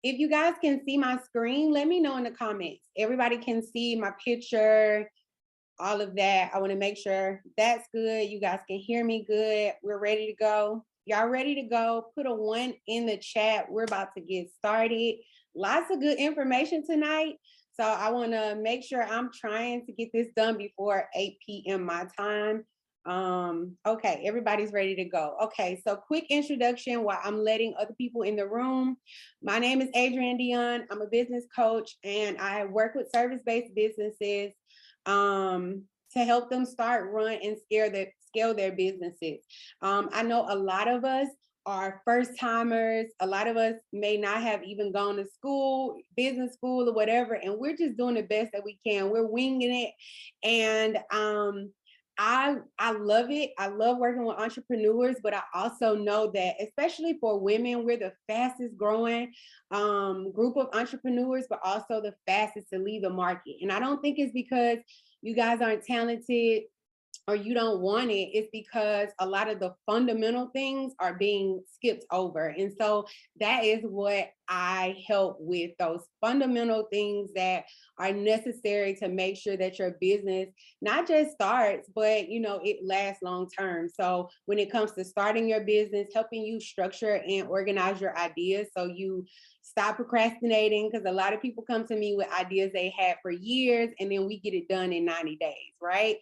if you guys can see my screen, let me know in the comments. Everybody can see my picture, all of that. I want to make sure that's good. You guys can hear me good. We're ready to go. Y'all ready to go? Put a 1 in the chat. We're about to get started. Lots of good information tonight. So I want to make sure I'm trying to get this done before 8 p.m. my time. Okay, everybody's ready to go. Okay, so quick introduction while I'm letting other people in the room. My name is Adrienne Dion. I'm a business coach and I work with service-based businesses to help them start, run, and scale their businesses. I know a lot of us are first timers. A lot of us may not have even gone to school, business school or whatever, and we're just doing the best that we can. We're winging it. And I love it. I love working with entrepreneurs, but I also know that, especially for women, we're the fastest growing group of entrepreneurs, but also the fastest to leave the market. And I don't think it's because you guys aren't talented or you don't want it. It's because a lot of the fundamental things are being skipped over. And so that is what I help with, those fundamental things that are necessary to make sure that your business not just starts, but it lasts long term. So when it comes to starting your business, helping you structure and organize your ideas so you stop procrastinating, because a lot of people come to me with ideas they had for years and then we get it done in 90 days, right?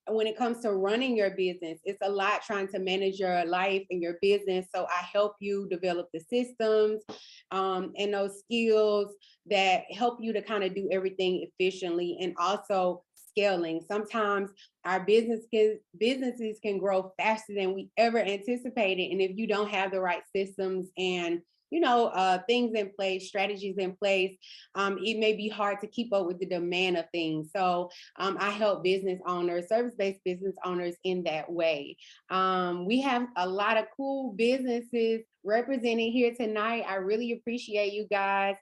When it comes to running your business, it's a lot trying to manage your life and your business. So I help you develop the systems and those skills that help you to kind of do everything efficiently, and also scaling. Sometimes our businesses can grow faster than we ever anticipated. And if you don't have the right systems and things in place, strategies in place, it may be hard to keep up with the demand of things. So I help business owners, service-based business owners in that way. We have a lot of cool businesses represented here tonight. I really appreciate you guys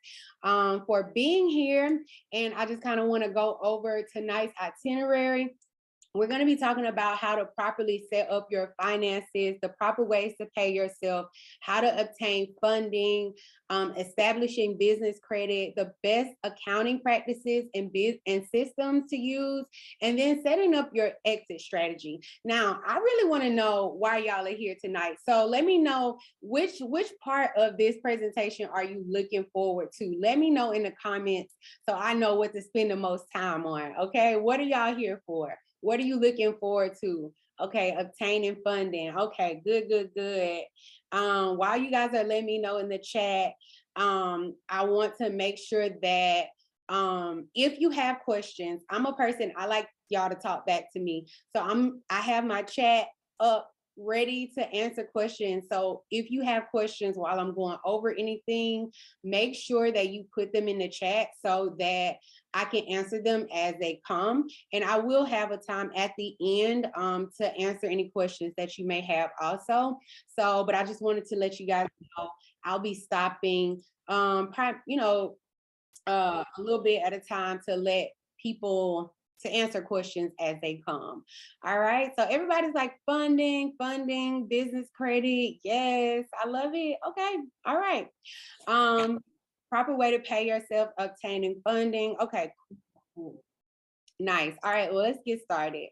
for being here. And I just kind of want to go over tonight's itinerary. We're going to be talking about how to properly set up your finances, the proper ways to pay yourself, how to obtain funding, establishing business credit, the best accounting practices and systems to use, and then setting up your exit strategy. Now, I really want to know why y'all are here tonight. So let me know which part of this presentation are you looking forward to? Let me know in the comments so I know what to spend the most time on. Okay, what are y'all here for? What are you looking forward to? Okay, obtaining funding. Okay, good. While you guys are letting me know in the chat, I want to make sure that if you have questions, I'm a person, I like y'all to talk back to me. So I have my chat up ready to answer questions. So if you have questions while I'm going over anything, make sure that you put them in the chat so that I can answer them as they come. And I will have a time at the end to answer any questions that you may have also. So, but I just wanted to let you guys know I'll be stopping, a little bit at a time to let people to answer questions as they come. All right, so everybody's like funding, business credit. Yes, I love it. Okay, all right. Proper way to pay yourself, obtaining funding. Okay, cool. Nice. All right, well, let's get started.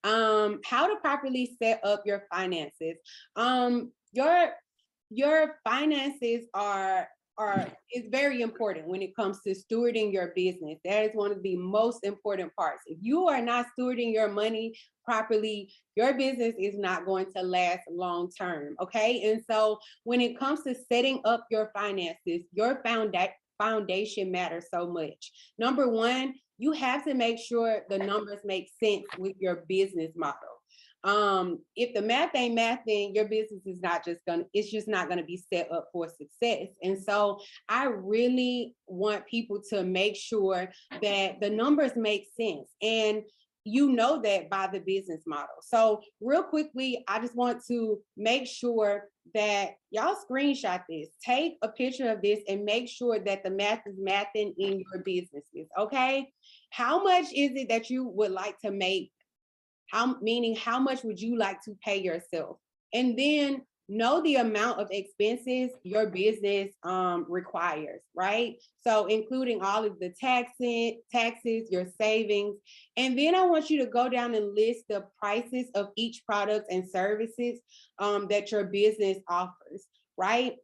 How to properly set up your finances. Your finances is very important when it comes to stewarding your business. That is one of the most important parts. If you are not stewarding your money properly, your business is not going to last long term. Okay. And so when it comes to setting up your finances, your foundation matters so much. Number one, you have to make sure the numbers make sense with your business model. If the math ain't math, then your business is it's just not gonna be set up for success. And so I really want people to make sure that the numbers make sense. And you know that by the business model. So real quickly, I just want to make sure that y'all screenshot this, take a picture of this, and make sure that the math is mathing in your businesses, okay? How much is it that you would like to make? How much would you like to pay yourself? And then know the amount of expenses your business requires, right? So including all of the taxes, your savings. And then I want you to go down and list the prices of each product and services that your business offers, right?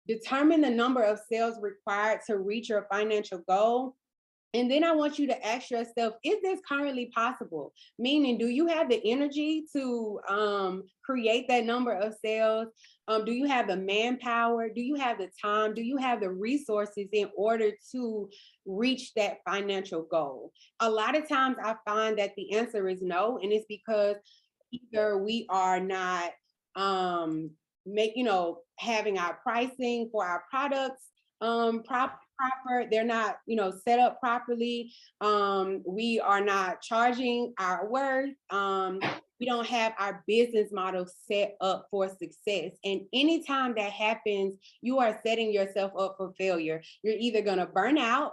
Determine the number of sales required to reach your financial goal. And then I want you to ask yourself, is this currently possible? Meaning, do you have the energy to create that number of sales? Do you have the manpower? Do you have the time? Do you have the resources in order to reach that financial goal? A lot of times I find that the answer is no, and it's because either we are not having our pricing for our products proper, they're not set up properly, we are not charging our worth, we don't have our business model set up for success. And anytime that happens, you are setting yourself up for failure. You're either going to burn out,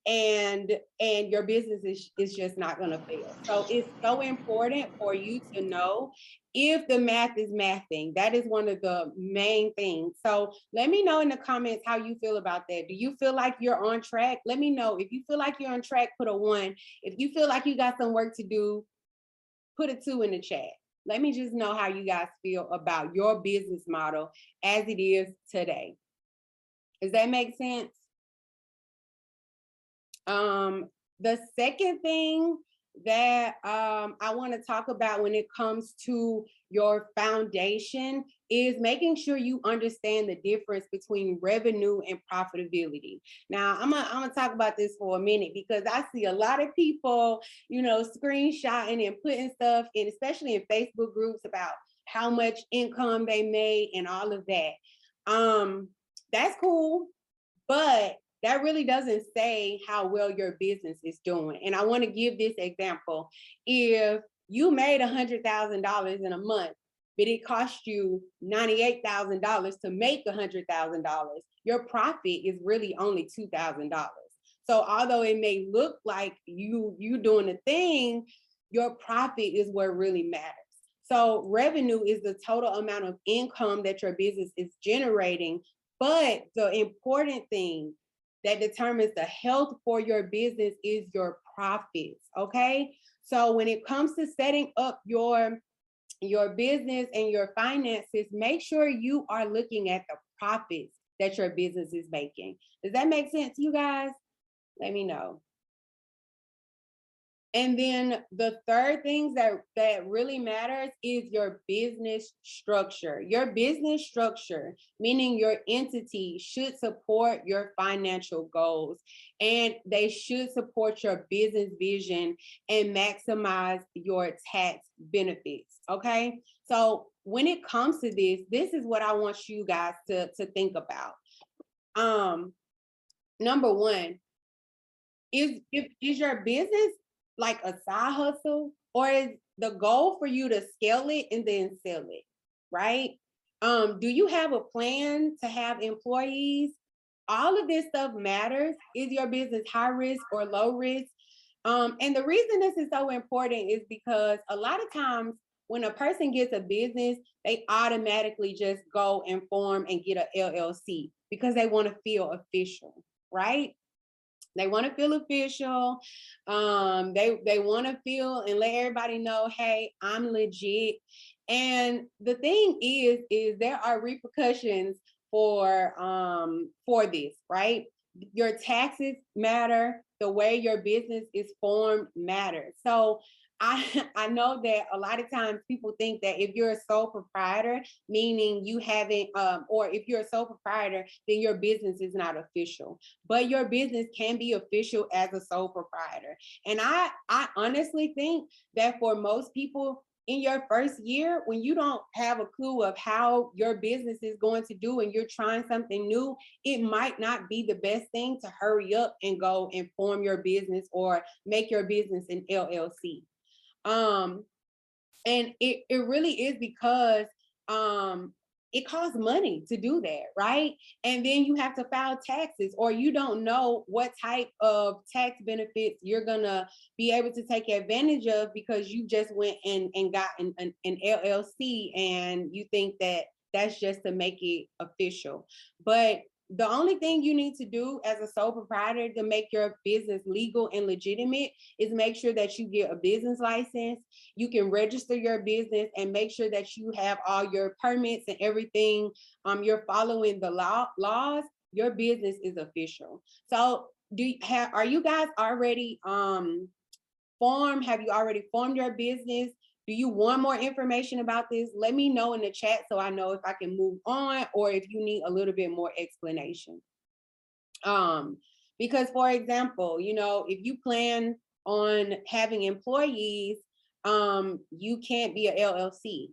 and your business is just not going to fail. So it's so important for you to know if the math is mathing. That is one of the main things. So let me know in the comments how you feel about that. Do you feel like you're on track? Let me know. If you feel like you're on track, put a 1. If you feel like you got some work to do, put a 2 in the chat. Let me just know how you guys feel about your business model as it is today. Does that make sense? The second thing that I want to talk about when it comes to your foundation is making sure you understand the difference between revenue and profitability. Now, I'm gonna talk about this for a minute because I see a lot of people, screenshotting and putting stuff in, especially in Facebook groups, about how much income they made and all of that. That's cool, but that really doesn't say how well your business is doing. And I want to give this example. If you made $100,000 in a month, but it cost you $98,000 to make $100,000, your profit is really only $2,000. So although it may look like you doing a thing, your profit is what really matters. So revenue is the total amount of income that your business is generating. But the important thing that determines the health for your business is your profits, okay? So when it comes to setting up your business and your finances, make sure you are looking at the profits that your business is making. Does that make sense, you guys? Let me know. And then the third thing that really matters is your business structure. Your business structure, meaning your entity, should support your financial goals, and they should support your business vision and maximize your tax benefits, okay? So when it comes to this is what I want you guys to think about. Number one, is your business like a side hustle, or is the goal for you to scale it and then sell it, right? Do you have a plan to have employees? All of this stuff matters. Is your business high risk or low risk? And the reason this is so important is because a lot of times when a person gets a business, they automatically just go and form and get an LLC because they want to feel official, right? They want to feel official. They want to feel and let everybody know, hey, I'm legit. And the thing is there are repercussions for this, right? Your taxes matter. The way your business is formed matters. So I know that a lot of times people think that if you're a sole proprietor, meaning you haven't, or if you're a sole proprietor, then your business is not official. But your business can be official as a sole proprietor. And I honestly think that for most people in your first year, when you don't have a clue of how your business is going to do and you're trying something new, it might not be the best thing to hurry up and go and form your business or make your business an LLC. And it really is because it costs money to do that, right? And then you have to file taxes, or you don't know what type of tax benefits you're gonna be able to take advantage of because you just went and got an LLC, and you think that that's just to make it official. But the only thing you need to do as a sole proprietor to make your business legal and legitimate is make sure that you get a business license. You can register your business and make sure that you have all your permits and everything. You're following the laws. Your business is official. So are you guys already formed? Have you already formed your business? Do you want more information about this? Let me know in the chat so I know if I can move on or if you need a little bit more explanation. Because for example, if you plan on having employees, you can't be a LLC.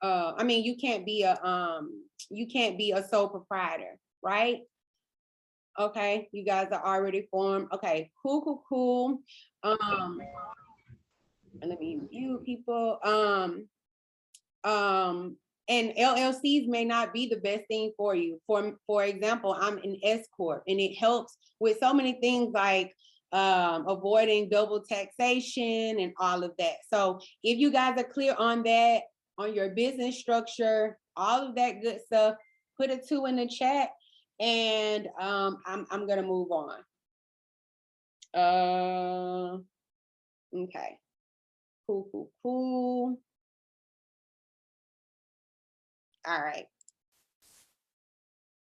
I mean, you can't be a sole proprietor, right? Okay, you guys are already formed. Okay, cool. Let me view people. And LLCs may not be the best thing for you. For example, I'm an S corp, and it helps with so many things like avoiding double taxation and all of that. So if you guys are clear on that, on your business structure, all of that good stuff, put a 2 in the chat, and I'm gonna move on. Okay. Cool. All right.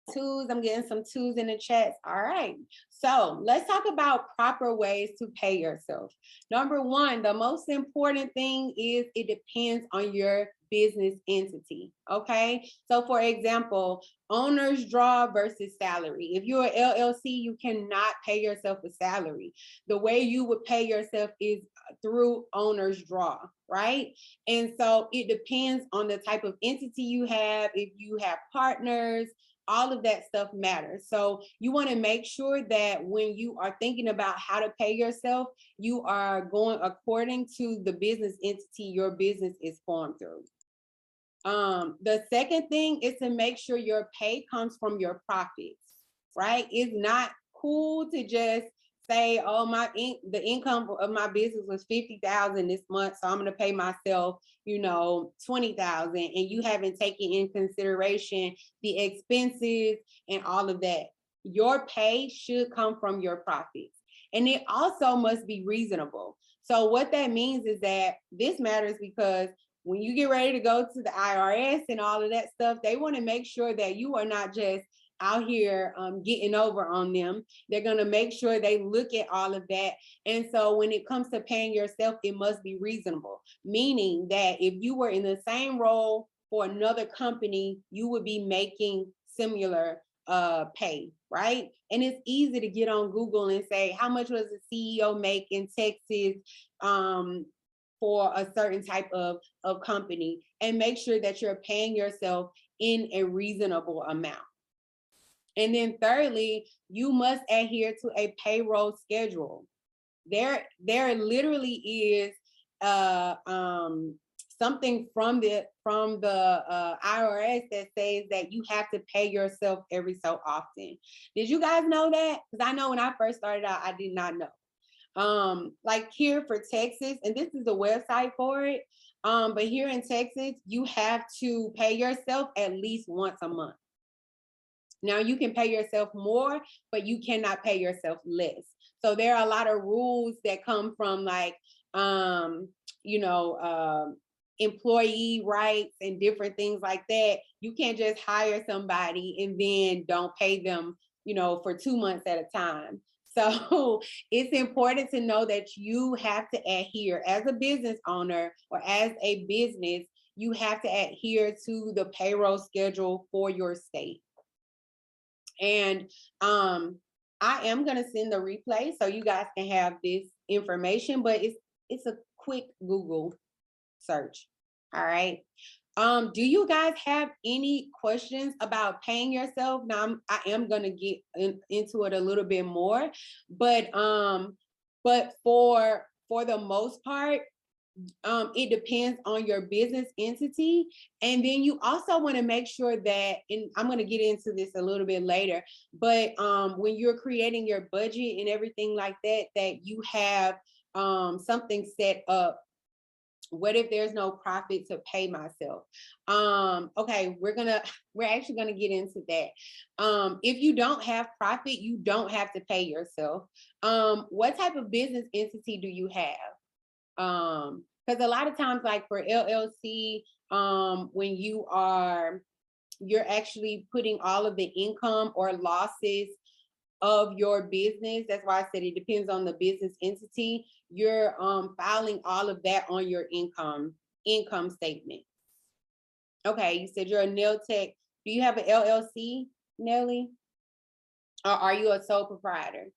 2s, I'm getting some 2s in the chat. All right. So let's talk about proper ways to pay yourself. Number 1, the most important thing is it depends on your business entity. Okay. So for example, owner's draw versus salary. If you're an LLC, you cannot pay yourself a salary. The way you would pay yourself is through owner's draw, right? And so it depends on the type of entity you have. If you have partners, all of that stuff matters. So you want to make sure that when you are thinking about how to pay yourself, you are going according to the business entity your business is formed through. The second thing is to make sure your pay comes from your profits, right? It's not cool to just say, oh, the income of my business was 50,000 this month, so I'm going to pay myself, 20,000, and you haven't taken in consideration the expenses and all of that. Your pay should come from your profits, and it also must be reasonable. So what that means is that this matters because when you get ready to go to the IRS and all of that stuff, they want to make sure that you are not just out here getting over on them. They're going to make sure they look at all of that. And so when it comes to paying yourself, it must be reasonable, meaning that if you were in the same role for another company, you would be making similar pay, right? And it's easy to get on Google and say, how much was the CEO make in Texas for a certain type of company, and make sure that you're paying yourself in a reasonable amount. And then thirdly, you must adhere to a payroll schedule. There literally is something from the IRS that says that you have to pay yourself every so often. Did you guys know that? Because I know when I first started out, I did not know. Like here for Texas, and this is the website for it, but here in Texas, you have to pay yourself at least once a month. Now you can pay yourself more, but you cannot pay yourself less. So there are a lot of rules that come from like, employee rights and different things like that. You can't just hire somebody and then don't pay them, for 2 months at a time. So it's important to know that you have to adhere as a business owner or as a business, you have to adhere to the payroll schedule for your state. And I am going to send the replay so you guys can have this information, but it's a quick Google search. All right. Do you guys have any questions about paying yourself? Now I am going to get into it a little bit more, but for the most part, It depends on your business entity. And then you also want to make sure that, and I'm going to get into this a little bit later, but when you're creating your budget and everything like that, that you have something set up. What if there's no profit to pay myself? Okay, we're actually gonna get into that. If you don't have profit, you don't have to pay yourself. What type of business entity do you have? Because a lot of times, like for LLC, when you're actually putting all of the income or losses of your business. That's why I said it depends on the business entity. You're filing all of that on your income statement. Okay, you said you're a nail tech. Do you have an LLC, Nelly? Or are you a sole proprietor?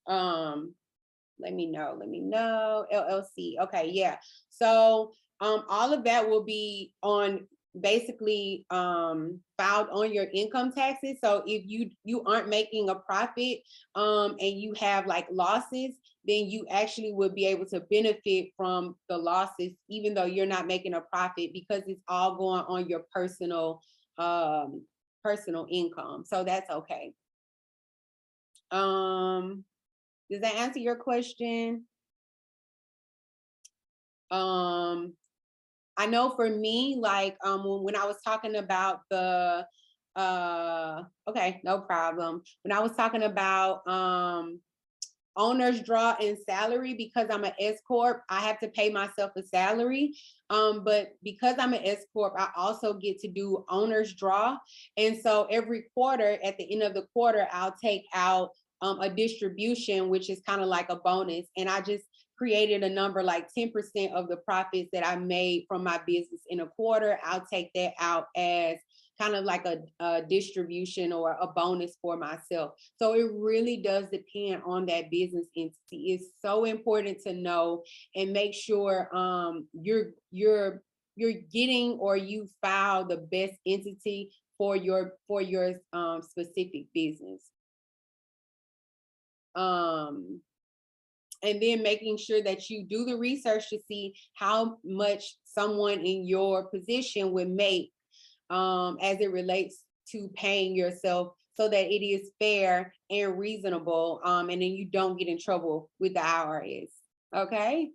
Let me know. LLC. Okay, yeah. So all of that will be on basically filed on your income taxes. So if you aren't making a profit and you have like losses, then you actually would be able to benefit from the losses, even though you're not making a profit, because it's all going on your personal income. So that's okay. Does that answer your question? I know for me, like when I was talking about the okay, no problem. When I was talking about owner's draw and salary, because I'm an S Corp, I have to pay myself a salary. But because I'm an S Corp, I also get to do owner's draw. And so every quarter, at the end of the quarter, I'll take out a distribution, which is kind of like a bonus. And I just created a number like 10% of the profits that I made from my business in a quarter. I'll take that out as kind of like a distribution or a bonus for myself. So it really does depend on that business entity. It's so important to know and make sure you're getting, or you file the best entity for your specific business. And then making sure that you do the research to see how much someone in your position would make as it relates to paying yourself, so that it is fair and reasonable, and then you don't get in trouble with the IRS. Okay.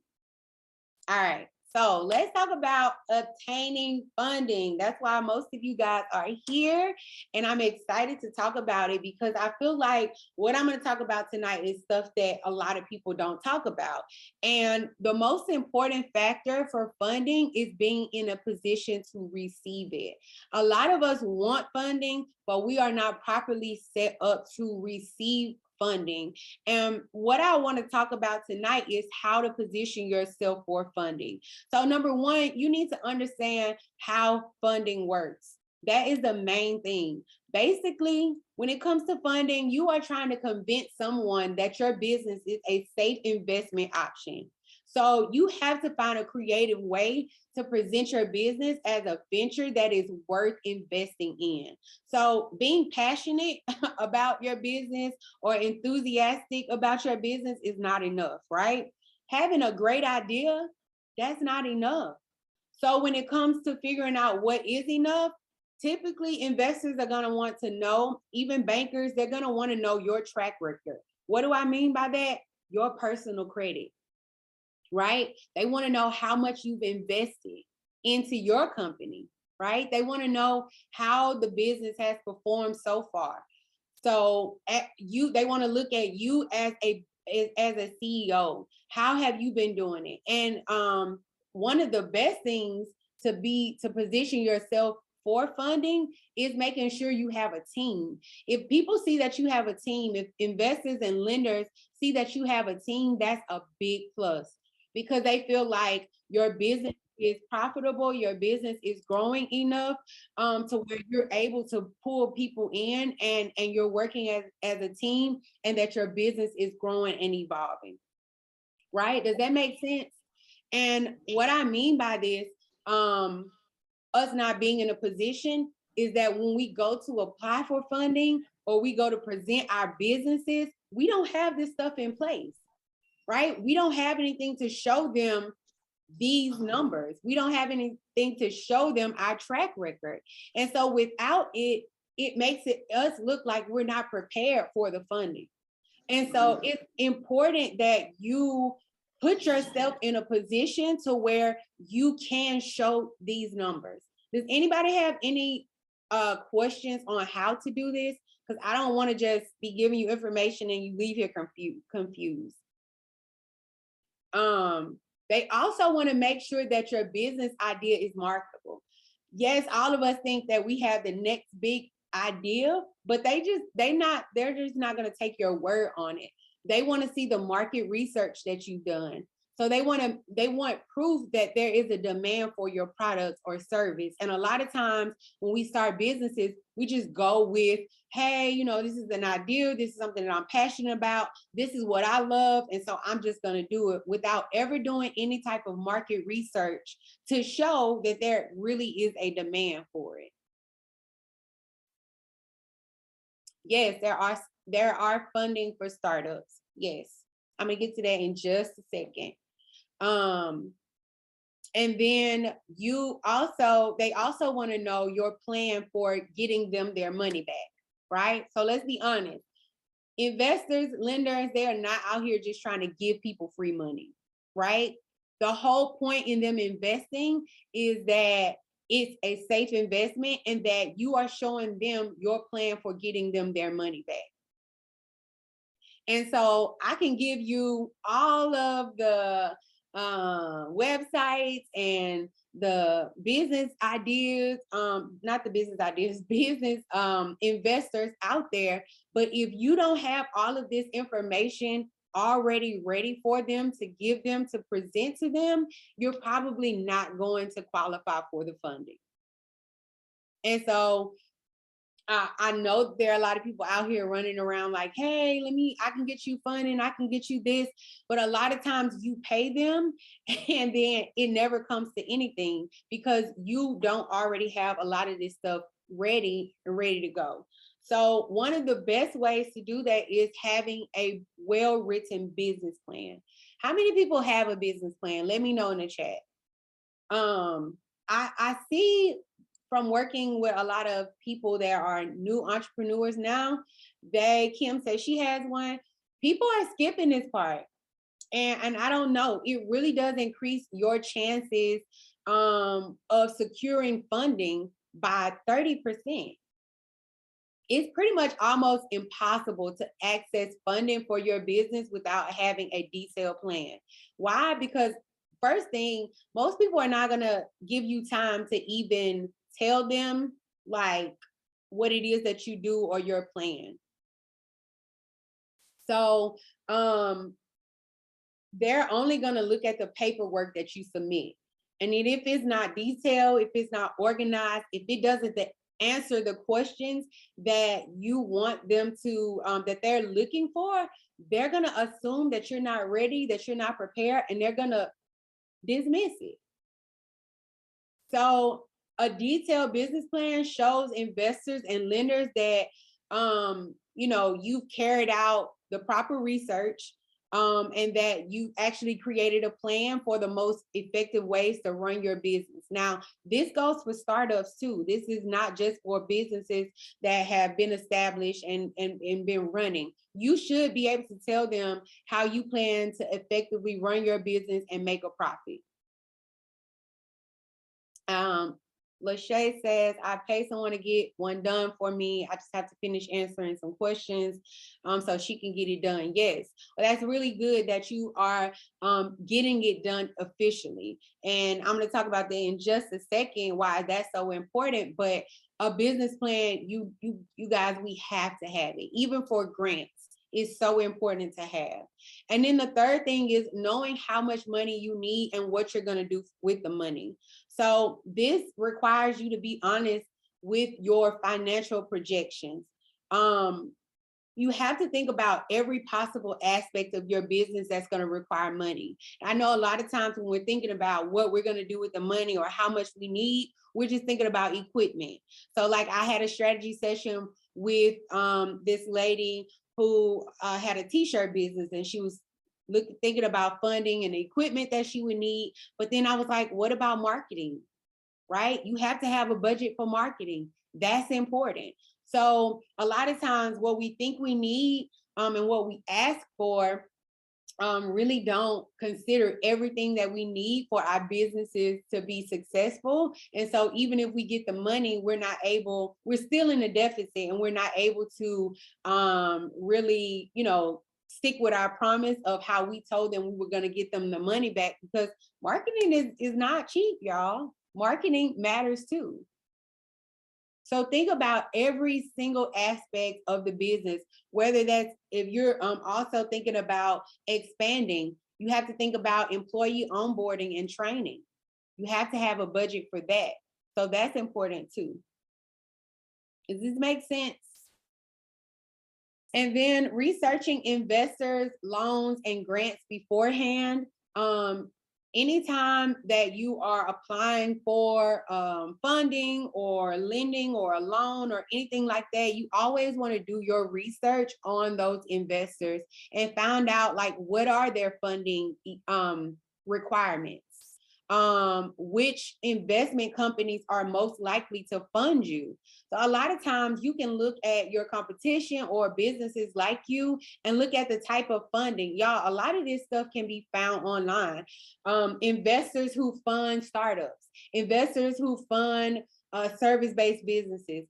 All right. So let's talk about obtaining funding. That's why most of you guys are here, and I'm excited to talk about it, because I feel like what I'm going to talk about tonight is stuff that a lot of people don't talk about. And the most important factor for funding is being in a position to receive it. A lot of us want funding, but we are not properly set up to receive funding. And what I want to talk about tonight is how to position yourself for funding. So number one, you need to understand how funding works. That is the main thing. Basically, when it comes to funding, you are trying to convince someone that your business is a safe investment option. So you have to find a creative way to present your business as a venture that is worth investing in. So being passionate about your business or enthusiastic about your business is not enough, right? Having a great idea, that's not enough. So when it comes to figuring out what is enough, typically investors are going to want to know, even bankers, they're going to want to know your track record. What do I mean by that? Your personal credit, right? They want to know how much you've invested into your company, right? They want to know how the business has performed so far. So they want to look at you as a CEO. How have you been doing it? And one of the best things to position yourself for funding is making sure you have a team. If people see that you have a team, if investors and lenders see that you have a team, that's a big plus, because they feel like your business is profitable, your business is growing enough to where you're able to pull people in, and you're working as a team, and that your business is growing and evolving. Right? Does that make sense? And what I mean by this, us not being in a position, is that when we go to apply for funding or we go to present our businesses, we don't have this stuff in place. right? We don't have anything to show them these numbers. We don't have anything to show them our track record. And so without it, it makes it us look like we're not prepared for the funding. And so it's important that you put yourself in a position to where you can show these numbers. Does anybody have any questions on how to do this? Because I don't want to just be giving you information and you leave here confused. They also want to make sure that your business idea is marketable. Yes, all of us think that we have the next big idea, but they're just not going to take your word on it. They want to see the market research that you've done. So they want proof that there is a demand for your product or service. And a lot of times when we start businesses, we just go with, hey, this is an idea. This is something that I'm passionate about. This is what I love. And so I'm just going to do it without ever doing any type of market research to show that there really is a demand for it. Yes, there are funding for startups. Yes. I'm going to get to that in just a second. And then they also want to know your plan for getting them their money back, right? So let's be honest. Investors, lenders, they are not out here just trying to give people free money, right? The whole point in them investing is that it's a safe investment and that you are showing them your plan for getting them their money back. And so I can give you all of the websites and the business ideas, not the business ideas, business investors out there. But if you don't have all of this information already ready for them to give them, to present to them, you're probably not going to qualify for the funding. And so I know there are a lot of people out here running around like, hey, I can get you funding, I can get you this. But a lot of times you pay them and then it never comes to anything because you don't already have a lot of this stuff ready to go. So one of the best ways to do that is having a well-written business plan. How many people have a business plan? Let me know in the chat. I see from working with a lot of people that are new entrepreneurs now, Kim says she has one. People are skipping this part. And I don't know, it really does increase your chances of securing funding by 30%. It's pretty much almost impossible to access funding for your business without having a detailed plan. Why? Because first thing, most people are not gonna give you time to even tell them like what it is that you do or your plan. So they're only gonna look at the paperwork that you submit. And then if it's not detailed, if it's not organized, if it doesn't answer the questions that you want them to, that they're looking for, they're gonna assume that you're not ready, that you're not prepared, and they're gonna dismiss it. So a detailed business plan shows investors and lenders that you've carried out the proper research, and that you actually created a plan for the most effective ways to run your business. Now, this goes for startups too. This is not just for businesses that have been established and been running. You should be able to tell them how you plan to effectively run your business and make a profit. Lachey says, I pay someone to get one done for me. I just have to finish answering some questions so she can get it done. Yes, well, that's really good that you are getting it done officially. And I'm going to talk about that in just a second, why that's so important. But a business plan, you guys, we have to have it, even for grants. Is so important to have. And then the third thing is knowing how much money you need and what you're going to do with the money. So this requires you to be honest with your financial projections. You have to think about every possible aspect of your business that's going to require money. I know a lot of times when we're thinking about what we're going to do with the money or how much we need, we're just thinking about equipment. So like I had a strategy session with this lady who had a t-shirt business, and she was thinking about funding and the equipment that she would need. But then I was like, what about marketing? Right? You have to have a budget for marketing. That's important. So a lot of times what we think we need and what we ask for really don't consider everything that we need for our businesses to be successful. And so even if we get the money, we're still in a deficit, and we're not able to really, stick with our promise of how we told them we were going to get them the money back, because marketing is not cheap, y'all. Marketing matters too. So think about every single aspect of the business, whether that's, if you're also thinking about expanding, you have to think about employee onboarding and training. You have to have a budget for that. So that's important too. Does this make sense? And then researching investors, loans, and grants beforehand. Anytime that you are applying for funding or lending or a loan or anything like that, you always want to do your research on those investors and find out, like, what are their funding requirements? Which investment companies are most likely to fund you? So a lot of times you can look at your competition or businesses like you and look at the type of funding. Y'all, a lot of this stuff can be found online. Investors who fund startups, investors who fund service-based businesses,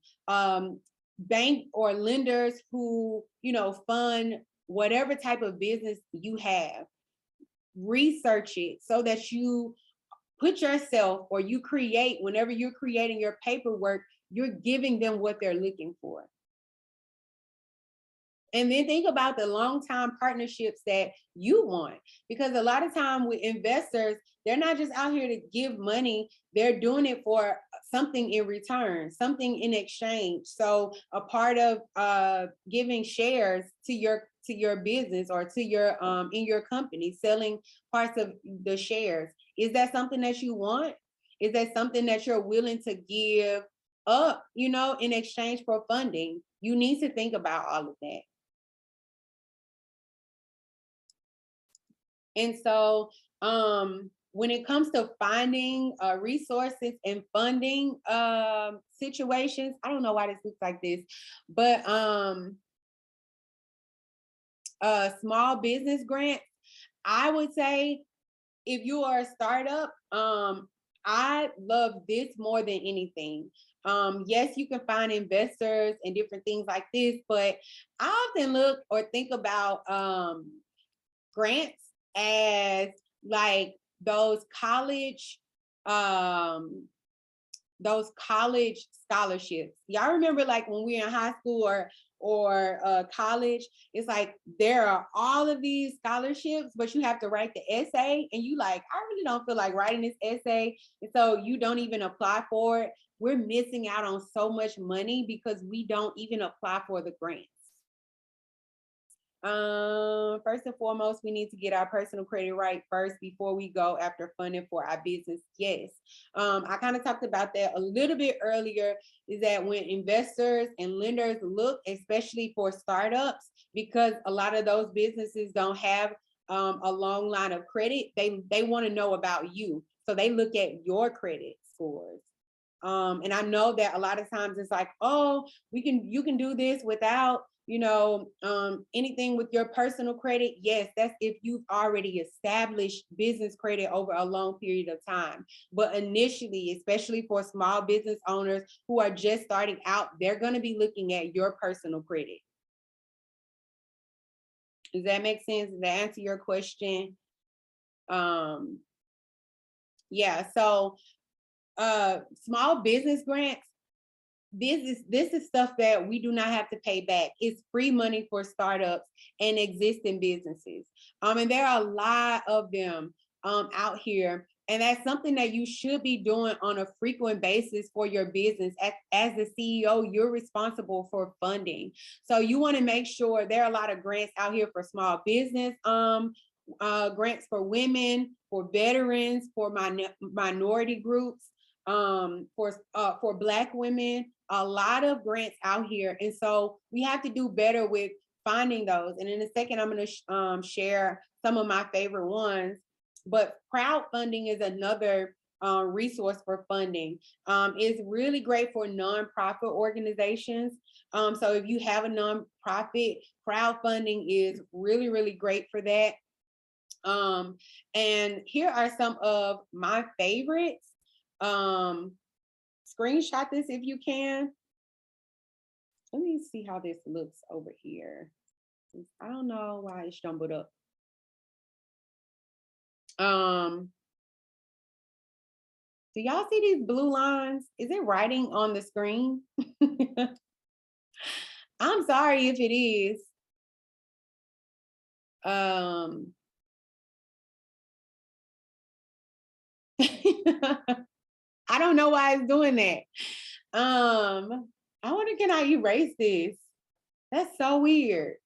bank or lenders who, fund whatever type of business you have. Research it so that you put yourself, or you create, whenever you're creating your paperwork, you're giving them what they're looking for. And then think about the long-term partnerships that you want, because a lot of time with investors, they're not just out here to give money, they're doing it for something in return, something in exchange. So a part of giving shares to your business or to your in your company, selling parts of the shares, is that something that you want? Is that something that you're willing to give up, in exchange for funding? You need to think about all of that. And so when it comes to finding resources and funding situations, I don't know why this looks like this, but small business grants, I would say, if you are a startup, I love this more than anything. Yes, you can find investors and different things like this, but I often look or think about grants as like those college scholarships. Y'all remember, like, when we were in high school or college, it's like there are all of these scholarships, but you have to write the essay, and you like, I really don't feel like writing this essay, and so you don't even apply for it. We're missing out on so much money because we don't even apply for the grants. First and foremost, we need to get our personal credit right first before we go after funding for our business. Yes. I kind of talked about that a little bit earlier, is that when investors and lenders look, especially for startups, because a lot of those businesses don't have a long line of credit, they want to know about you. So they look at your credit scores. And I know that a lot of times it's like, oh, you can do this without anything with your personal credit. Yes, that's if you've already established business credit over a long period of time. But initially, especially for small business owners who are just starting out, they're going to be looking at your personal credit. Does that make sense? Does that answer your question? Yeah, so small business grants, this is stuff that we do not have to pay back. It's free money for startups and existing businesses. And there are a lot of them out here. And that's something that you should be doing on a frequent basis for your business. As the CEO, you're responsible for funding. So you want to make sure there are a lot of grants out here for small business, grants for women, for veterans, for minority groups, for Black women, a lot of grants out here. And so we have to do better with finding those. And in a second, I'm going to share some of my favorite ones. But crowdfunding is another resource for funding. It's really great for nonprofit organizations. So if you have a nonprofit, crowdfunding is really, really great for that. And here are some of my favorites. Screenshot this if you can. Let me see how this looks over here. I don't know why it stumbled up. Do y'all see these blue lines? Is it writing on the screen? I'm sorry if it is. I don't know why it's doing that. I wonder, can I erase this? That's so weird.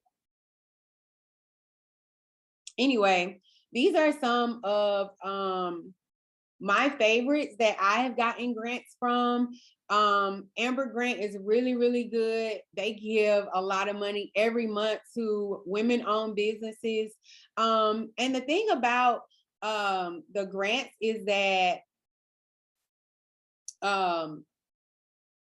Anyway, these are some of my favorites that I have gotten grants from. Amber Grant is really, really good. They give a lot of money every month to women-owned businesses. And the thing about the grants is that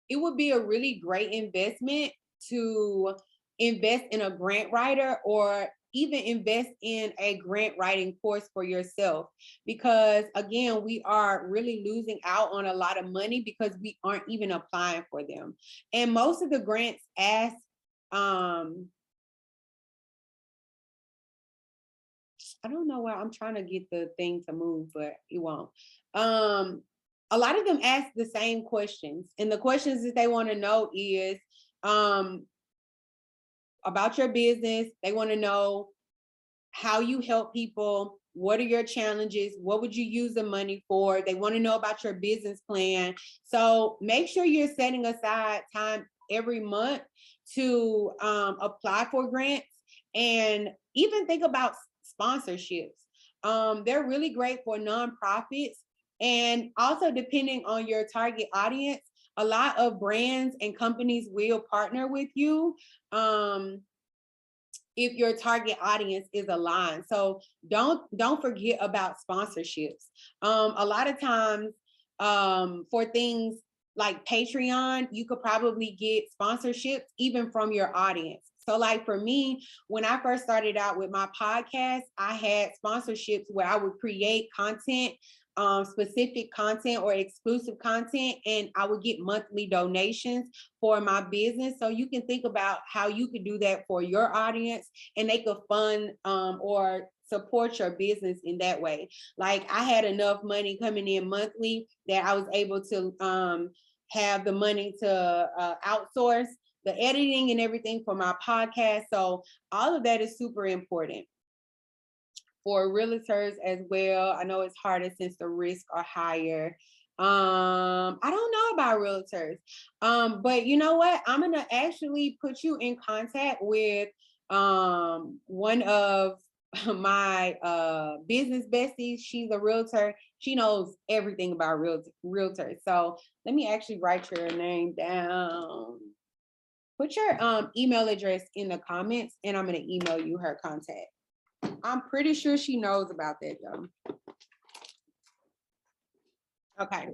it would be a really great investment to invest in a grant writer, or even invest in a grant writing course for yourself, because again, we are really losing out on a lot of money because we aren't even applying for them. And most of the grants ask, I don't know why I'm trying to get the thing to move, but it won't. A lot of them ask the same questions, and the questions that they want to know is about your business. They want to know how you help people. What are your challenges? What would you use the money for? They want to know about your business plan. So make sure you're setting aside time every month to apply for grants, and even think about sponsorships. They're really great for nonprofits, and also depending on your target audience, a lot of brands and companies will partner with you if your target audience is aligned. So don't forget about sponsorships. A lot of times for things like Patreon, you could probably get sponsorships even from your audience. So like for me, when I first started out with my podcast, I had sponsorships where I would create content, specific content or exclusive content, and I would get monthly donations for my business. So you can think about how you could do that for your audience, and they could fund or support your business in that way. Like I had enough money coming in monthly that I was able to have the money to outsource the editing and everything for my podcast. So all of that is super important for realtors as well. I know it's harder since the risks are higher. I don't know about realtors, but you know what? I'm gonna actually put you in contact with one of my business besties. She's a realtor. She knows everything about realtors. So let me actually write your name down. Put your email address in the comments, and I'm gonna email you her contact. I'm pretty sure she knows about that though. Okay.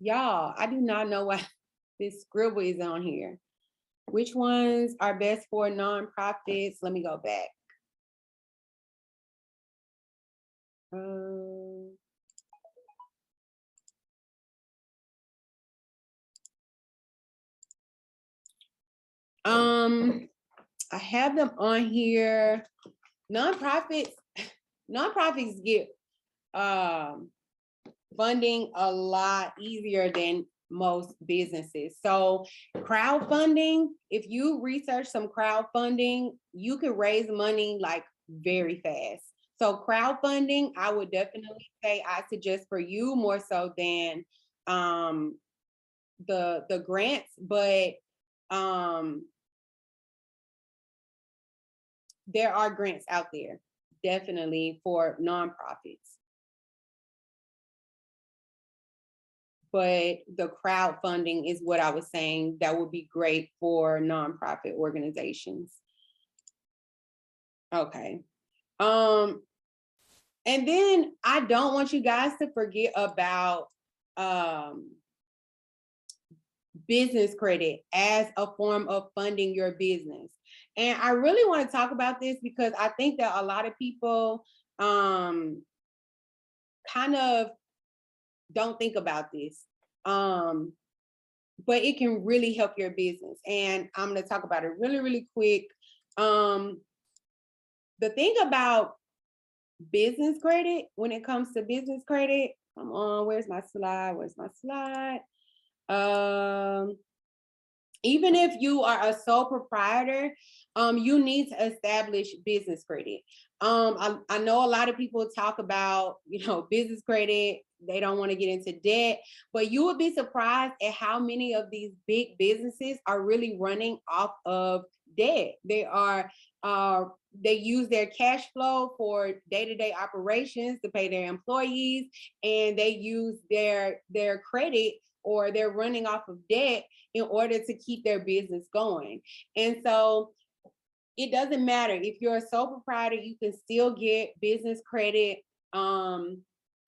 Y'all, I do not know why this scribble is on here. Which ones are best for nonprofits? Let me go back. I have them on here. Nonprofits get funding a lot easier than most businesses. So crowdfunding, if you research some crowdfunding, you can raise money like very fast. So crowdfunding, I would definitely say I suggest for you more so than the grants, but there are grants out there definitely for nonprofits. but the crowdfunding is what I was saying that would be great for nonprofit organizations. Okay. And then I don't want you guys to forget about business credit as a form of funding your business. And I really want to talk about this because I think that a lot of people kind of don't think about this. But it can really help your business. And I'm going to talk about it really, really quick. The thing about business credit, when it comes to business credit, come on, where's my slide? Even if you are a sole proprietor, you need to establish business credit. I know a lot of people talk about, business credit. They don't want to get into debt, but you would be surprised at how many of these big businesses are really running off of debt. They use their cash flow for day-to-day operations to pay their employees, and they use their credit, or they're running off of debt in order to keep their business going. And so it doesn't matter if you're a sole proprietor, you can still get business credit.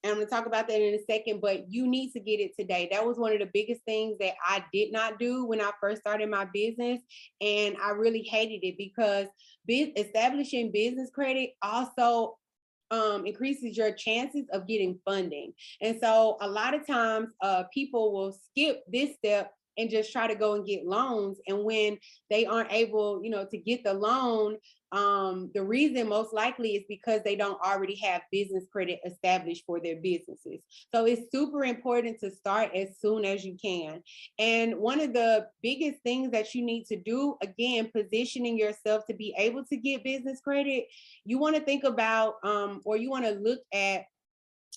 And I'm going to talk about that in a second, but you need to get it today. That was one of the biggest things that I did not do when I first started my business. And I really hated it because establishing business credit also increases your chances of getting funding. And so a lot of times people will skip this step and just try to go and get loans. And when they aren't able, to get the loan, the reason most likely is because they don't already have business credit established for their businesses. So it's super important to start as soon as you can. And one of the biggest things that you need to do, again, positioning yourself to be able to get business credit, you want to think about, or you want to look at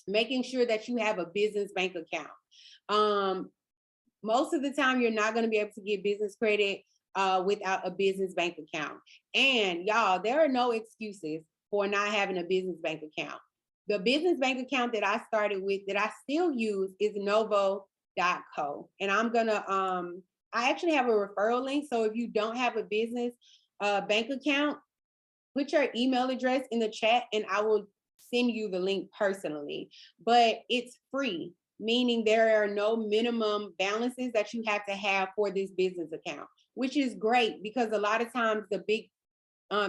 making sure that you have a business bank account. Most of the time, you're not going to be able to get business credit without a business bank account. And y'all, there are no excuses for not having a business bank account. The business bank account that I started with, that I still use, is novo.co. And I'm going to, I actually have a referral link. So if you don't have a business bank account, put your email address in the chat and I will send you the link personally. But it's free, meaning there are no minimum balances that you have to have for this business account, which is great because a lot of times the big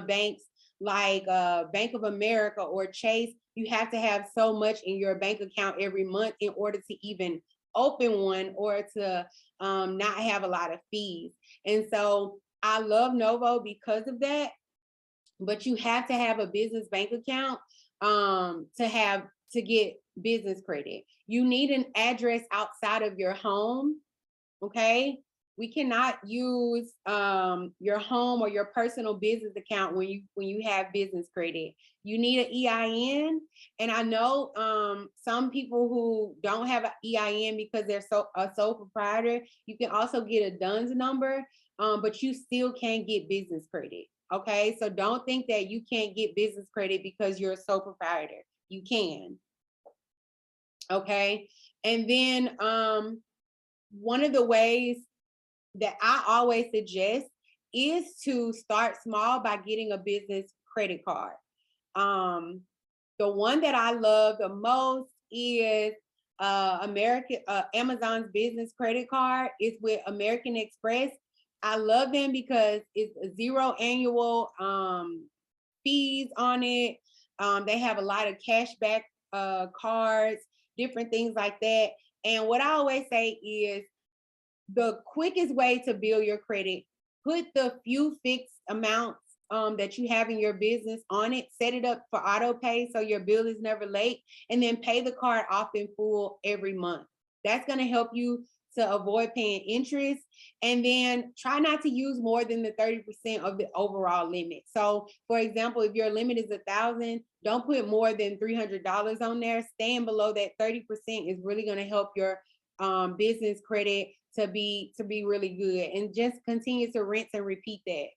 banks like Bank of America or Chase, you have to have so much in your bank account every month in order to even open one, or to not have a lot of fees. And so I love Novo because of that, but you have to have a business bank account to get business credit. You need an address outside of your home. Okay. We cannot use your home or your personal business account when you have business credit. You need an EIN. And I know some people who don't have an EIN because they're a sole proprietor, you can also get a DUNS number, but you still can't get business credit. Okay, so don't think that you can't get business credit because you're a sole proprietor. You can. Okay, and then one of the ways that I always suggest is to start small by getting a business credit card. The one that I love the most is Amazon's business credit card. It's with American Express. I love them because it's 0 annual fees on it. They have a lot of cashback cards, different things like that. And what I always say is the quickest way to build your credit, put the few fixed amounts that you have in your business on it, set it up for auto pay so your bill is never late, and then pay the card off in full every month. That's going to help you to avoid paying interest. And then try not to use more than the 30% of the overall limit. So for example, if your limit is $1,000, don't put more than $300 on there. Staying below that 30% is really going to help your business credit to be really good. And just continue to rinse and repeat that.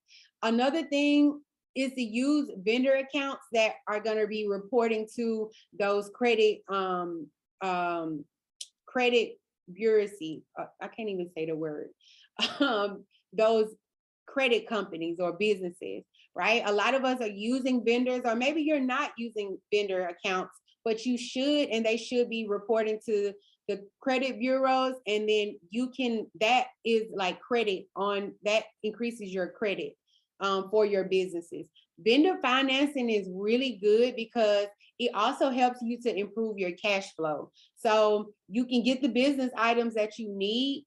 Another thing is to use vendor accounts that are going to be reporting to those credit bureaucracy. I can't even say the word. Those credit companies or businesses, right? A lot of us are using vendors, or maybe you're not using vendor accounts, but you should, and they should be reporting to the credit bureaus. And then you can, that is like credit on, that increases your credit for your businesses. Vendor financing is really good because it also helps you to improve your cash flow. So you can get the business items that you need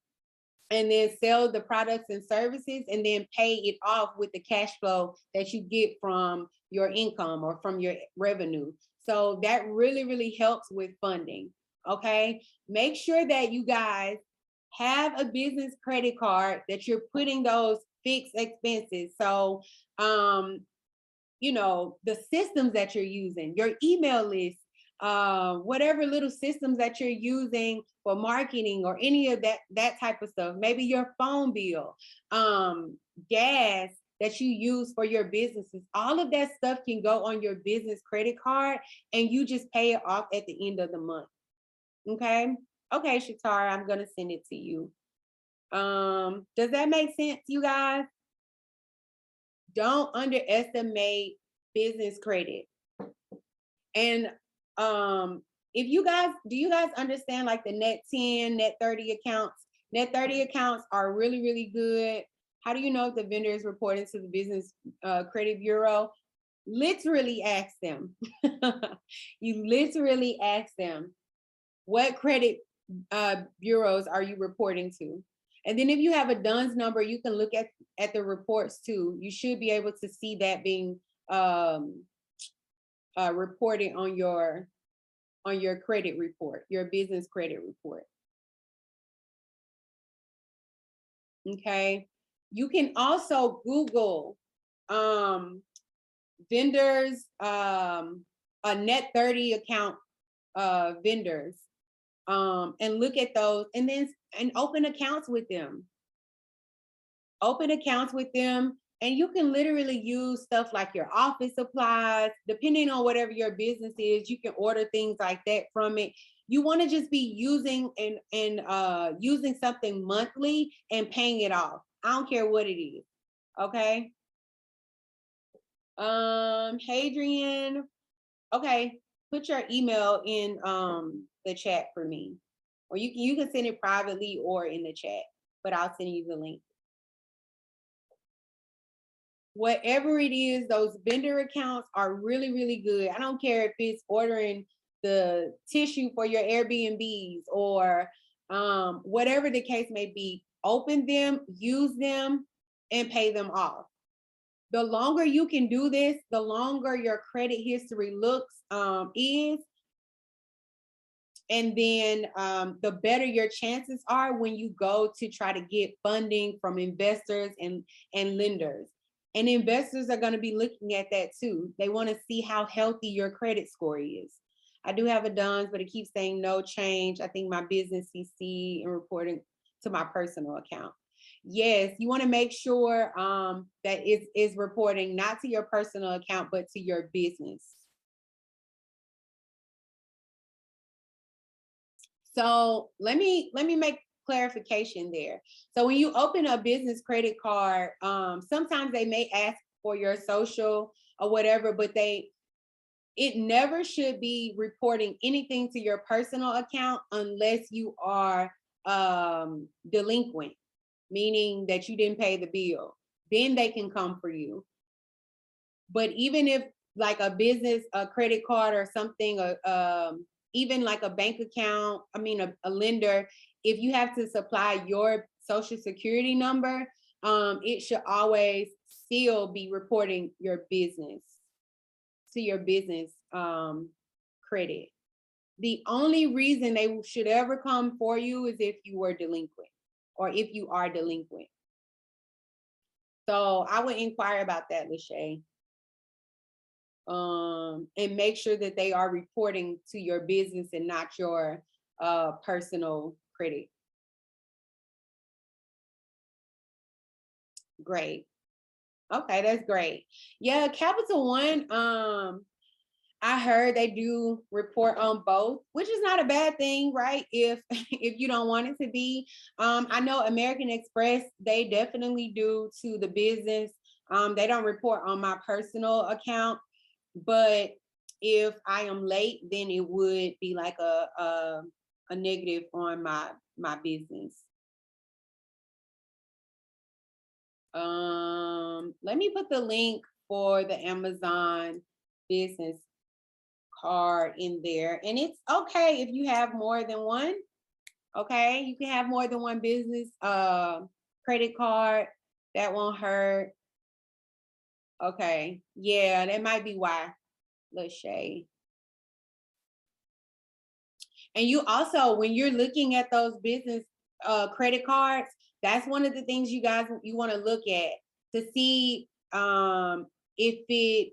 and then sell the products and services and then pay it off with the cash flow that you get from your income or from your revenue. So that really, really helps with funding. Okay. Make sure that you guys have a business credit card that you're putting those fixed expenses. So, you know, the systems that you're using, your email list, whatever little systems that you're using for marketing or any of that type of stuff, maybe your phone bill, gas that you use for your businesses, all of that stuff can go on your business credit card and you just pay it off at the end of the month. Okay. Okay, Shatara, I'm gonna send it to you. Does that make sense, you guys? Don't underestimate business credit. And if you guys, do you guys understand like the net 10, net 30 accounts? Net 30 accounts are really, really good. How do you know if the vendor is reporting to the business credit bureau? Literally ask them. You literally ask them, what credit bureaus are you reporting to? And then if you have a DUNS number, you can look at the reports too. You should be able to see that being reported on your credit report, your business credit report. Okay. You can also Google vendors, a net 30 account vendors, and look at those and then open accounts with them. Open accounts with them. And you can literally use stuff like your office supplies, depending on whatever your business is, you can order things like that from it. You want to just be using and using something monthly and paying it off. I don't care what it is. Okay. Hadrian. Okay, put your email in the chat for me. Or you can send it privately or in the chat, but I'll send you the link. Whatever it is, those vendor accounts are really, really good. I don't care if it's ordering the tissue for your Airbnbs or whatever the case may be. Open them, use them, and pay them off. The longer you can do this, the longer your credit history looks is, and then the better your chances are when you go to try to get funding from investors and lenders. And investors are going to be looking at that too. They want to see how healthy your credit score is. I do have a DUNS, but it keeps saying no change. I think my business CC and reporting to my personal account. Yes, you want to make sure that it's reporting not to your personal account, but to your business. So let me make clarification there. So when you open a business credit card, sometimes they may ask for your social or whatever, but it never should be reporting anything to your personal account unless you are delinquent, meaning that you didn't pay the bill. Then they can come for you. But even if like a business, a credit card or something, even like a bank account, I mean, a lender, if you have to supply your social security number, it should always still be reporting your business to your business credit. The only reason they should ever come for you is if you were delinquent or if you are delinquent. So I would inquire about that, Lachey. And make sure that they are reporting to your business and not your personal credit. Great. Okay, that's great. Yeah, Capital One. I heard they do report on both, which is not a bad thing, right? If if you don't want it to be. I know American Express, they definitely do to the business. They don't report on my personal account, but if I am late, then it would be like a negative on my business. Let me put the link for the Amazon business card in there. And it's okay if you have more than one. Okay, you can have more than one business credit card. That won't hurt. Okay, yeah, that might be why. Lachey. And you also, when you're looking at those business credit cards, that's one of the things you guys you want to look at to see if it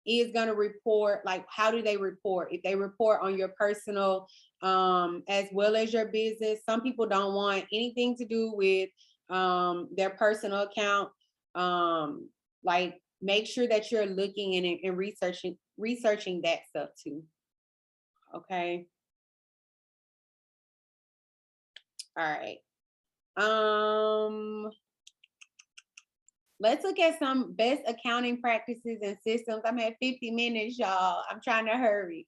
is going to report, like how do they report, if they report on your personal as well as your business. Some people don't want anything to do with their personal account. Like make sure that you're looking and researching that stuff too. Okay. All right. Let's look at some best accounting practices and systems. I'm at 50 minutes, y'all. I'm trying to hurry.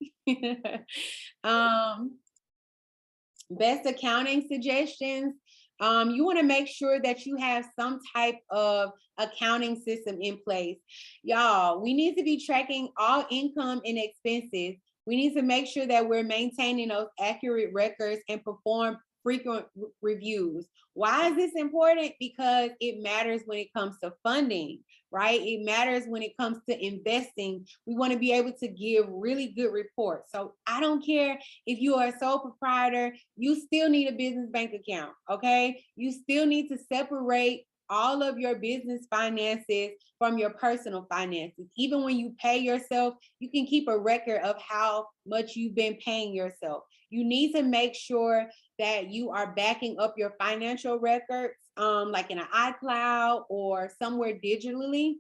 Best accounting suggestions. You want to make sure that you have some type of accounting system in place. Y'all, we need to be tracking all income and expenses. We need to make sure that we're maintaining those accurate records and perform frequent reviews. Why is this important? Because it matters when it comes to funding, right? It matters when it comes to investing. We want to be able to give really good reports. So I don't care if you are a sole proprietor, you still need a business bank account, okay? You still need to separate all of your business finances from your personal finances. Even when you pay yourself, you can keep a record of how much you've been paying yourself. You need to make sure that you are backing up your financial records, like in an iCloud or somewhere digitally.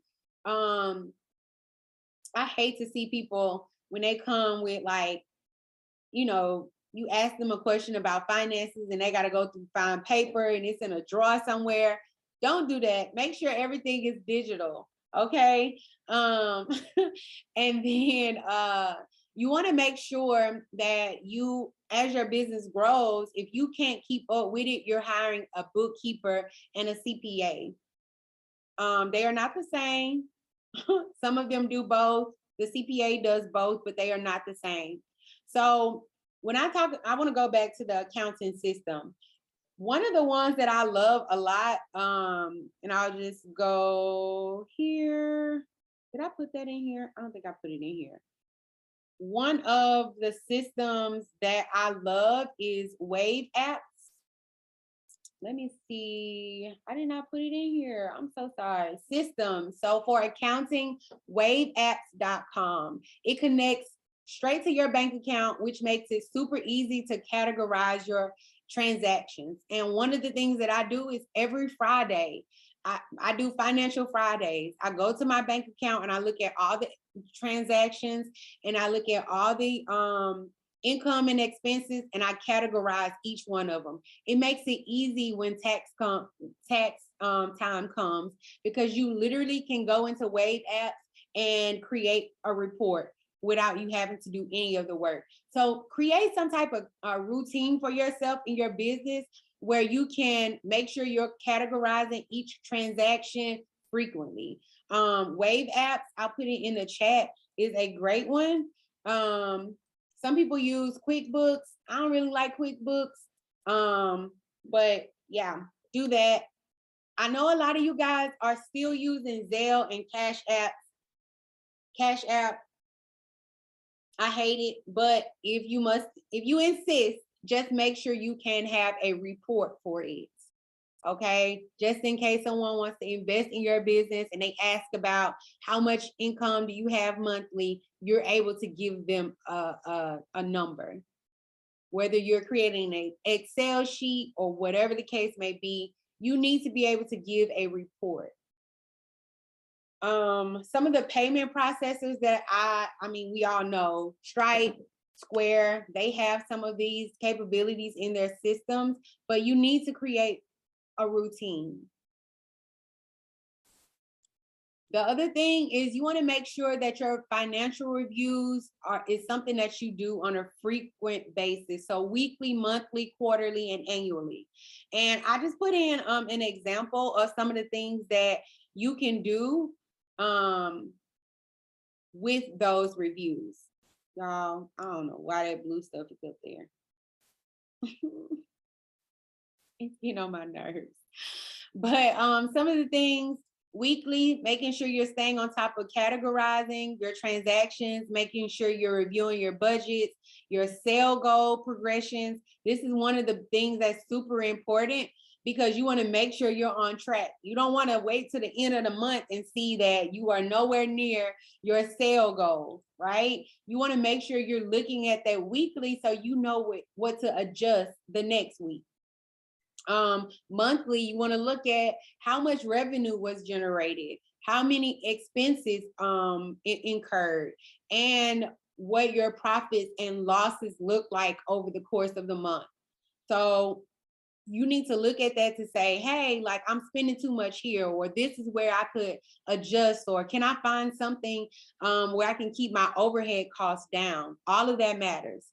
I hate to see people when they come with like, you ask them a question about finances and they got to go through find paper and it's in a drawer somewhere. Don't do that. Make sure everything is digital. Okay. And then you want to make sure that you, as your business grows, if you can't keep up with it, you're hiring a bookkeeper and a CPA. They are not the same. Some of them do both. The CPA does both, but they are not the same. So when I want to go back to the accounting system. One of the ones that I love a lot, and I'll just go here. Did I put that in here? I don't think I put it in here. One of the systems that I love is Wave apps. Let me see. I did not put it in here. I'm so sorry. Systems. So for accounting, waveapps.com. It connects straight to your bank account, which makes it super easy to categorize your transactions. And one of the things that I do is every Friday, I do financial Fridays. I go to my bank account and I look at all the transactions and I look at all the income and expenses and I categorize each one of them. It makes it easy when tax time comes because you literally can go into Wave apps and create a report without you having to do any of the work. So create some type of routine for yourself in your business where you can make sure you're categorizing each transaction frequently. Wave apps, I'll put it in the chat, is a great one. Some people use QuickBooks. I don't really like QuickBooks. But yeah, do that. I know a lot of you guys are still using Zelle and Cash App. Cash App, I hate it, but if you insist, just make sure you can have a report for it. Okay, just in case someone wants to invest in your business and they ask about how much income do you have monthly, you're able to give them a number. Whether you're creating an Excel sheet or whatever the case may be, you need to be able to give a report. Some of the payment processors that I mean, we all know, Stripe, Square, they have some of these capabilities in their systems, but you need to create a routine. The other thing is you want to make sure that your financial reviews is something that you do on a frequent basis. So weekly, monthly, quarterly, and annually. And I just put in an example of some of the things that you can do with those reviews. Y'all, I don't know why that blue stuff is up there. It's getting on my nerves. But some of the things weekly, making sure you're staying on top of categorizing your transactions, making sure you're reviewing your budgets, your sale goal progressions. This is one of the things that's super important because you want to make sure you're on track. You don't want to wait to the end of the month and see that you are nowhere near your sale goal, right? You want to make sure you're looking at that weekly so you know what to adjust the next week. Monthly, you want to look at how much revenue was generated, how many expenses incurred, and what your profits and losses look like over the course of the month. So you need to look at that to say, hey, like I'm spending too much here, or this is where I could adjust, or can I find something where I can keep my overhead costs down? All of that matters.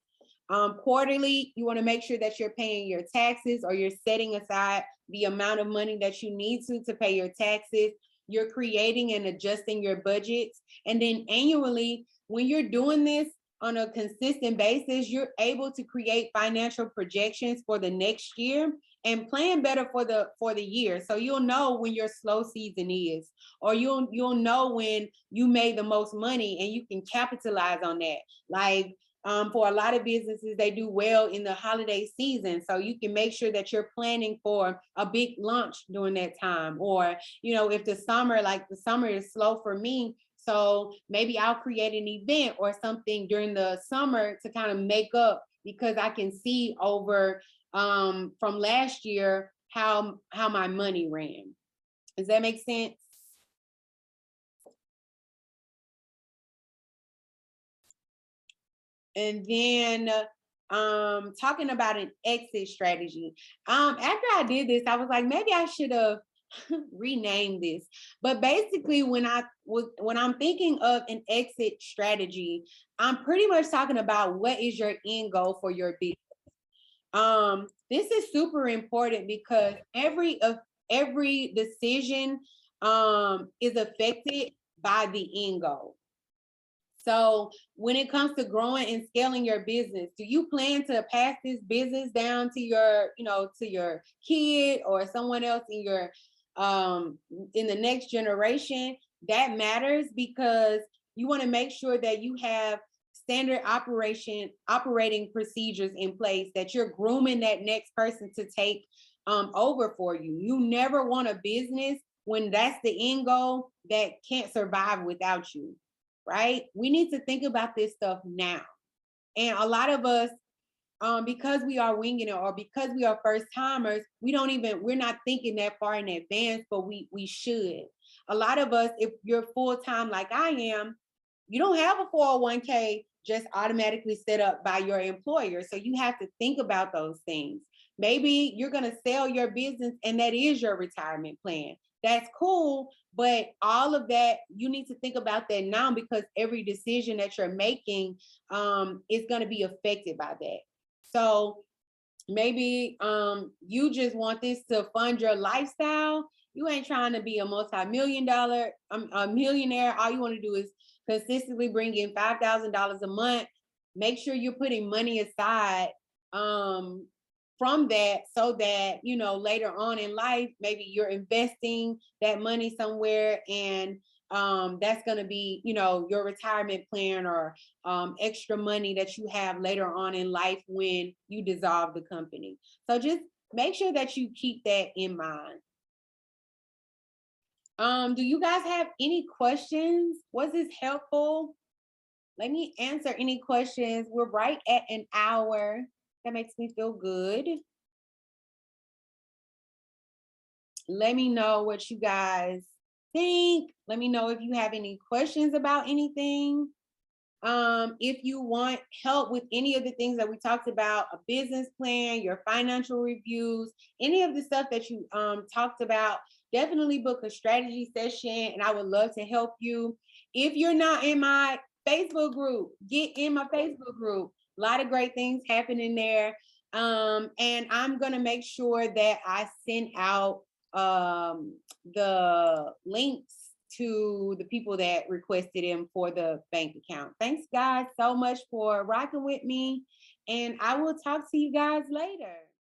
Quarterly, you want to make sure that you're paying your taxes, or you're setting aside the amount of money that you need to pay your taxes. You're creating and adjusting your budgets. And then annually, when you're doing this on a consistent basis, you're able to create financial projections for the next year and plan better for the year. So you'll know when your slow season is, or you'll know when you made the most money and you can capitalize on that. Like for a lot of businesses, they do well in the holiday season. So you can make sure that you're planning for a big launch during that time. Or, if the summer is slow for me, so maybe I'll create an event or something during the summer to kind of make up, because I can see over from last year how my money ran. Does that make sense? And then talking about an exit strategy. After I did this, I was like, maybe I should have renamed this. But basically, when I'm thinking of an exit strategy, I'm pretty much talking about what is your end goal for your business. This is super important because every decision is affected by the end goal. So when it comes to growing and scaling your business, do you plan to pass this business down to your kid or someone else in the next generation? That matters because you want to make sure that you have standard operating procedures in place, that you're grooming that next person to take over for you. You never want a business, when that's the end goal, that can't survive without you. Right? We need to think about this stuff now. And a lot of us, because we are winging it, or because we are first timers, we're not thinking that far in advance, but we should. A lot of us, if you're full-time like I am, you don't have a 401k just automatically set up by your employer. So you have to think about those things. Maybe you're going to sell your business and that is your retirement plan. That's cool, but all of that, you need to think about that now, because every decision that you're making is going to be affected by that. So maybe you just want this to fund your lifestyle. You ain't trying to be a multi-million-dollar, a millionaire. All you want to do is consistently bring in $5,000 a month. Make sure you're putting money aside from that, so that later on in life, maybe you're investing that money somewhere, and that's going to be your retirement plan, or extra money that you have later on in life when you dissolve the company. So just make sure that you keep that in mind. Do you guys have any questions? Was this helpful? Let me answer any questions. We're right at an hour. That makes me feel good. Let me know what you guys think. Let me know if you have any questions about anything. If you want help with any of the things that we talked about, a business plan, your financial reviews, any of the stuff that you talked about, definitely book a strategy session and I would love to help you. If you're not in my Facebook group, get in my Facebook group. A lot of great things happening there. And I'm going to make sure that I send out the links to the people that requested him for the bank account. Thanks, guys, so much for rocking with me. And I will talk to you guys later.